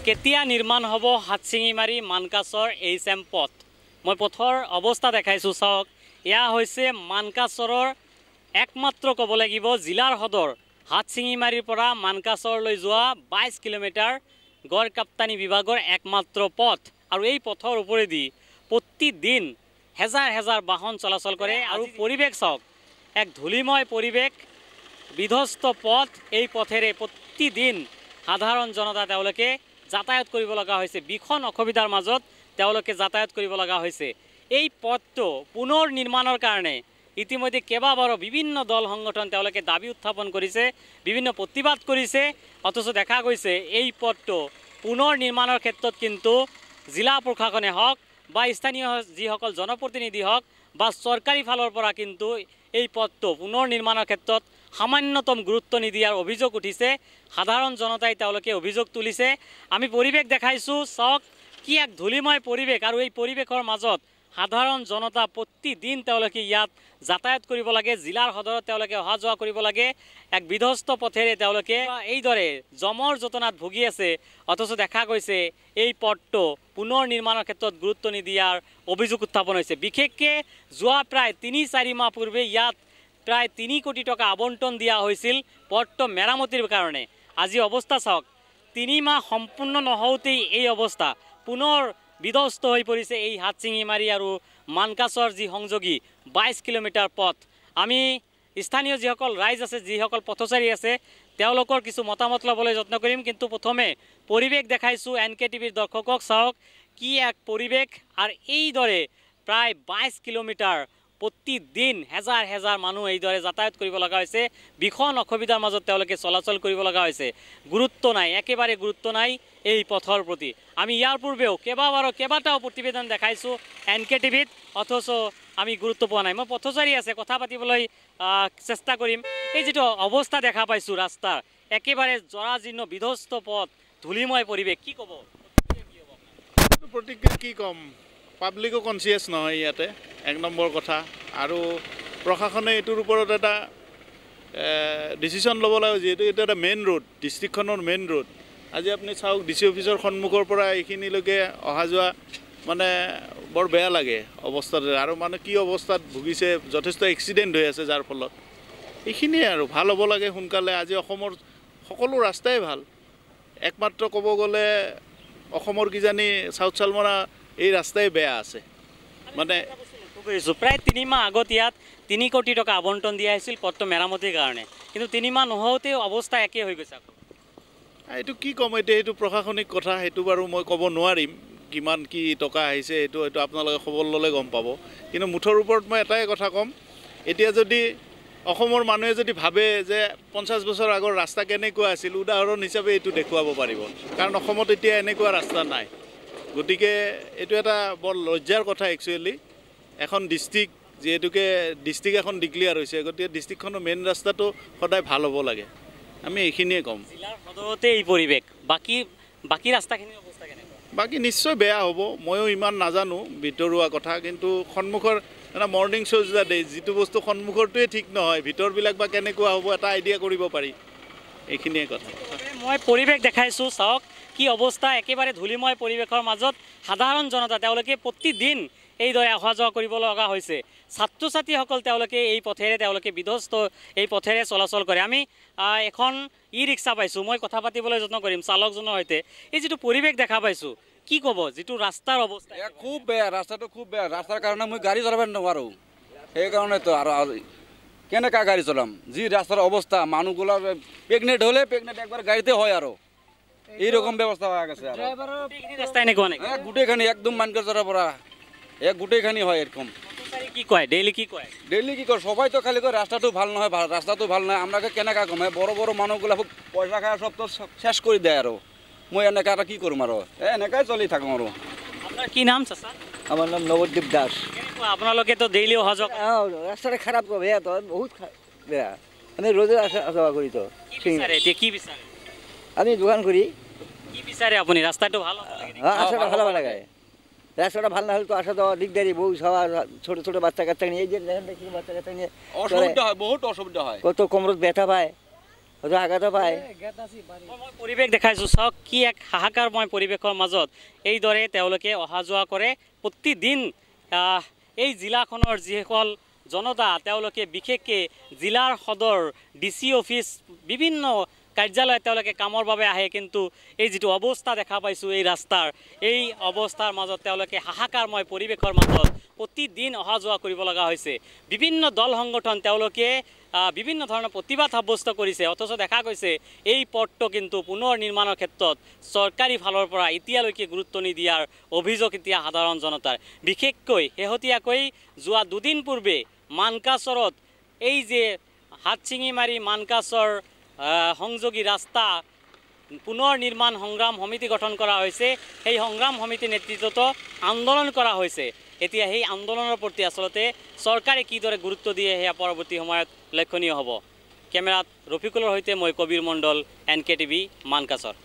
কেতিয়া নিৰ্মাণ হ'ব হাতচিঙিমাৰী মানকাছৰ HM পথ মই পথৰ অৱস্থা দেখাইছোঁ চাওক এয়া হৈছে মানকাছৰৰ একমাত্ৰ ক'ব লাগিব জিলাৰ সদৰ হাতচিঙিমাৰীৰ পৰা মানকাছৰলৈ যোৱা 22 কিলোমিটাৰ গড় কাপ্তানি বিভাগৰ একমাত্ৰ পথ আৰু এই পথৰ ওপৰেদি প্ৰতিদিন হেজাৰ হেজাৰ বাহন চলাচল কৰে আৰু পৰিৱেশ চাওক এক ধূলিময় পৰিৱেশ বিধ্বস্ত পথ এই পথেৰে প্ৰতিদিন সাধাৰণ জনতা তেওঁলোকে যাতায়াত কৰিব লগা হৈছে বিখন অসুবিধাৰ মাজত তেওঁলোকে যাতায়াত কৰিব লগা হৈছে এই পথটো পুনৰ নিৰ্মাণৰ কাৰণে ইতিমধ্যে কেইবাবাৰো বিভিন্ন দল সংগঠন তেওঁলোকে দাবী উত্থাপন কৰিছে বিভিন্ন প্ৰতিবাদ কৰিছে অথচ দেখা গৈছে এই পথটো পুনৰ নিৰ্মাণৰ ক্ষেত্ৰত কিন্তু জিলা প্ৰশাসনে হওক বা স্থানীয় যিসকল জনপ্ৰতিনিধি হওক বা চৰকাৰী ফালৰ পৰা কিন্তু এই পথটো পুনৰ নিৰ্মাণৰ ক্ষেত্ৰত সামান্যতম গুৰুত্ব নিদিয়াৰ অভিযোগ উঠিছে সাধাৰণ জনতাই তেওঁলোকে অভিযোগ তুলিছে আমি পৰিৱেশ দেখাইছোঁ চাওক কি এক ধূলিময় পৰিৱেশ আৰু এই পৰিৱেশৰ মাজত সাধাৰণ জনতা প্ৰতিদিন তেওঁলোকে ইয়াত যাতায়াত কৰিব লাগে জিলাৰ সদৰত তেওঁলোকে অহা যোৱা কৰিব লাগে এক বিধ্বস্ত পথেৰে তেওঁলোকে এইদৰে জমৰ যতনাত ভুগি আছে অথচ দেখা গৈছে এই পথটো পুনৰ নিৰ্মাণৰ ক্ষেত্ৰত গুৰুত্ব নিদিয়াৰ অভিযোগ উত্থাপন হৈছে বিশেষকৈ যোৱা প্ৰায় ৩-৪ মাহ পূৰ্বে ইয়াত প্ৰায় ৩ কোটি টকা আবণ্টন দিয়া হৈছিল পথটো মেৰামতিৰ কাৰণে আজি অৱস্থা চাওক ৩ মাহ সম্পূৰ্ণ নহওঁতেই এই অৱস্থা পুনৰ বিধ্বস্ত হৈ পৰিছে এই হাতচিঙিমাৰী আৰু মানকাছৰ যি সংযোগী 22 কিলোমিটাৰ পথ আমি স্থানীয় যিসকল ৰাইজ আছে যিসকল পথচাৰী আছে তেওঁলোকৰ কিছু মতামত ল'বলৈ যত্ন কৰিম কিন্তু প্ৰথমে পৰিৱেশ দেখাইছোঁ NKTVৰ দৰ্শকক চাওক কি এক পৰিৱেশ আৰু এইদৰে প্ৰায় 22 কিলোমিটাৰ প্ৰতিদিন হেজাৰ হেজাৰ মানুহ এইদৰে যাতায়াত কৰিব লগা হৈছে বিখন অসুবিধাৰ মাজত তেওঁলোকে চলাচল কৰিব লগা হৈছে গুৰুত্ব নাই একেবাৰে গুৰুত্ব নাই এই পথৰ প্ৰতি আমি ইয়াৰ পূৰ্বেও কেইবাটাও প্ৰতিবেদন দেখাইছোঁ NKTVত অথচ আমি গুৰুত্ব পোৱা নাই মই পথচাৰী আছে কথা পাতিবলৈ চেষ্টা কৰিম এই যিটো অৱস্থা দেখা পাইছোঁ ৰাস্তাৰ একেবাৰে জৰাজীৰ্ণ বিধ্বস্ত পথ ধূলিময় পৰিৱেশ কি ক'ব প্ৰতিক্ৰিয়া কি ক'ম পাব্লিকো কনচিয়াছ নহয় ইয়াতে এক নম্বৰ কথা আৰু প্ৰশাসনে এইটোৰ ওপৰত এটা ডিচিশ্যন ল'ব লাগে যিহেতু এইটো এটা মেইন ৰোড ডিষ্ট্ৰিক্টখনৰ মেইন ৰোড আজি আপুনি চাওক DC অফিচৰ সন্মুখৰ পৰা এইখিনিলৈকে অহা যোৱা মানে বৰ বেয়া লাগে অৱস্থাটো আৰু মানে কি অৱস্থাত ভুগিছে যথেষ্ট এক্সিডেণ্ট হৈ আছে যাৰ ফলত এইখিনিয়ে আৰু ভাল হ'ব লাগে সোনকালে আজি অসমৰ সকলো ৰাস্তাই ভাল একমাত্ৰ ক'ব গ'লে অসমৰ কিজানি চাউথ চালমৰা এই ৰাস্তাই বেয়া আছে মানে প্ৰায় 3 মাহ আগত ইয়াত 3 কোটি টকা আবণ্টন দিয়া হৈছিল পথটো মেৰামতিৰ কাৰণে কিন্তু 3 মাহ নহওঁতেই অৱস্থা একেই হৈ গৈছে এইটো কি ক'ম এতিয়া এইটো প্ৰশাসনিক কথা সেইটো বাৰু মই ক'ব নোৱাৰিম কিমান কি টকা আহিছে এইটো আপোনালোকে খবৰ ল'লে গম পাব কিন্তু মুঠৰ ওপৰত মই এটাই কথা ক'ম এতিয়া যদি অসমৰ মানুহে যদি ভাবে যে 50 বছৰ আগৰ ৰাস্তা কেনেকুৱা আছিল উদাহৰণ হিচাপে এইটো দেখুৱাব পাৰিব কাৰণ অসমত এতিয়া এনেকুৱা ৰাস্তা নাই গতিকে এইটো এটা বৰ লজ্জাৰ কথা একচুৱেলি এখন ডিষ্ট্ৰিক্ট যিহেতুকে ডিষ্ট্ৰিক্ট এখন ডিক্লিয়াৰ হৈছে গতিকে ডিষ্ট্ৰিক্টখনৰ মেইন ৰাস্তাটো সদায় ভাল হ'ব লাগে আমি এইখিনিয়ে ক'ম জিলাৰ সদৰতে এই পৰিৱেশ বাকী ৰাস্তাখিনিৰ অৱস্থা কেনেকুৱা বাকী নিশ্চয় বেয়া হ'ব ময়ো ইমান নাজানো ভিতৰুৱা কথা কিন্তু সন্মুখৰ এটা মৰ্ণিং শ্ব' যিটো বস্তু সন্মুখৰটোৱে ঠিক নহয় ভিতৰবিলাক বা কেনেকুৱা হ'ব এটা আইডিয়া কৰিব পাৰি এইখিনিয়ে কথা মই পৰিৱেশ দেখাইছোঁ চাওক কি অৱস্থা একেবাৰে ধূলিময় পৰিৱেশৰ মাজত সাধাৰণ জনতা তেওঁলোকে প্ৰতিদিন এইদৰে অহা যোৱা কৰিব লগা হৈছে ছাত্ৰ ছাত্ৰীসকল তেওঁলোকে এই পথেৰে তেওঁলোকে বিধ্বস্ত এই পথেৰে চলাচল কৰে আমি এখন ই-ৰিক্সা পাইছোঁ মই কথা পাতিবলৈ যত্ন কৰিম চালকজনৰ সৈতে এই যিটো পৰিৱেশ দেখা পাইছোঁ কি ক'ব যিটো ৰাস্তাৰ অৱস্থা খুব বেয়া ৰাস্তাটো খুব বেয়া ৰাস্তাৰ কাৰণে মই গাড়ী চলাব নোৱাৰোঁ সেইকাৰণেতো আৰু কেনেকুৱা গাড়ী চলাম যি ৰাস্তাৰ অৱস্থা মানুহগুলাৰ প্ৰেগনেণ্ট হ'লে প্ৰেগনেণ্ট একবাৰ গাড়ীতে হয় আৰু এইৰকম ব্যবস্থা হয়ে গেছে গোটেইখানি একদম মানকাছৰৰ পৰা গোটেইখানি হয় এরকম কি কয় ডেইলি কি কয় সবাই তো খালি কয় রাস্তাটো ভাল নহয় রাস্তাটো ভাল নহয় আমাকে কেনেকা কমে বড় বড় মানুহগুলা পয়সা খায় সব তো শেষ করে দেয় আর মই এনেকা আর কি করম আর এনেকাই চলি থাকম আর আপনার কি নাম চাচা আমার নাম নবদ্বীপ দাস আপনালোকে তো ডেইলি অহা যোৱা ৰাস্তাটা খাৰাপ তো বেয়া তো বহুত বেয়া আমি ৰোজে আসা যাওয়া কৰি তো কি বিচাৰে আমি দোকান কৰি কি বিচাৰে আপুনি রাস্তাটো ভালো রাস্তাটা ভালো লাগে রাস্তাটা ভালো না হলে তো আসা যাওয়া দিকদারি বউ সবা ছোট ছোট বাচ্চা কাচ্চা নিয়ে এই যে দেখি বাচ্চা কাচ্চা নিয়ে অসুবিধা হয় বহুত অসুবিধা হয় কত কোমরত ব্যথা পায় হয়তো আঘাতো পায়। মই পৰিৱেশ দেখাইছোঁ, চাওক কি এক হাহাকাৰময় পৰিৱেশৰ মাজত এইদৰে তেওঁলোকে অহা যোৱা কৰে প্ৰতিদিন। এই জিলাখনৰ যিসকল জনতা তেওঁলোকে বিশেষকৈ জিলাৰ সদৰ DC অফিচ বিভিন্ন কাৰ্যালয়ত তেওঁলোকে কামৰ বাবে আহে, কিন্তু এই যিটো অৱস্থা দেখা পাইছোঁ এই ৰাস্তাৰ, এই অৱস্থাৰ মাজত তেওঁলোকে হাহাকাৰময় পৰিৱেশৰ মাজত প্ৰতিদিন অহা যোৱা কৰিব লগা হৈছে। বিভিন্ন দল সংগঠন তেওঁলোকে বিভিন্ন ধৰণৰ প্ৰতিবাদ সাব্যস্ত কৰিছে, অথচ দেখা গৈছে এই পথটো কিন্তু পুনৰ নিৰ্মাণৰ ক্ষেত্ৰত চৰকাৰী ফালৰ পৰা এতিয়ালৈকে গুৰুত্ব নিদিয়াৰ অভিযোগ এতিয়া সাধাৰণ জনতাৰ। বিশেষকৈ শেহতীয়াকৈ যোৱা দুদিন পূৰ্বে মানকাচৰত এই যে হাটশিঙিমাৰী মানকাচৰ সংযোগী ৰাস্তা পুনৰ নিৰ্মাণ সংগ্ৰাম সমিতি গঠন কৰা হৈছে, সেই সংগ্ৰাম সমিতিৰ নেতৃত্বত আন্দোলন কৰা হৈছে। এতিয়া সেই আন্দোলনৰ প্ৰতি আচলতে চৰকাৰে কিদৰে গুৰুত্ব দিয়ে সেয়া পৰৱৰ্তী সময়ত লক্ষণীয় হ'ব। কেমেৰাত ৰফিকুলৰ সৈতে মই কবিৰ মণ্ডল, NK TV, মানকাচৰ।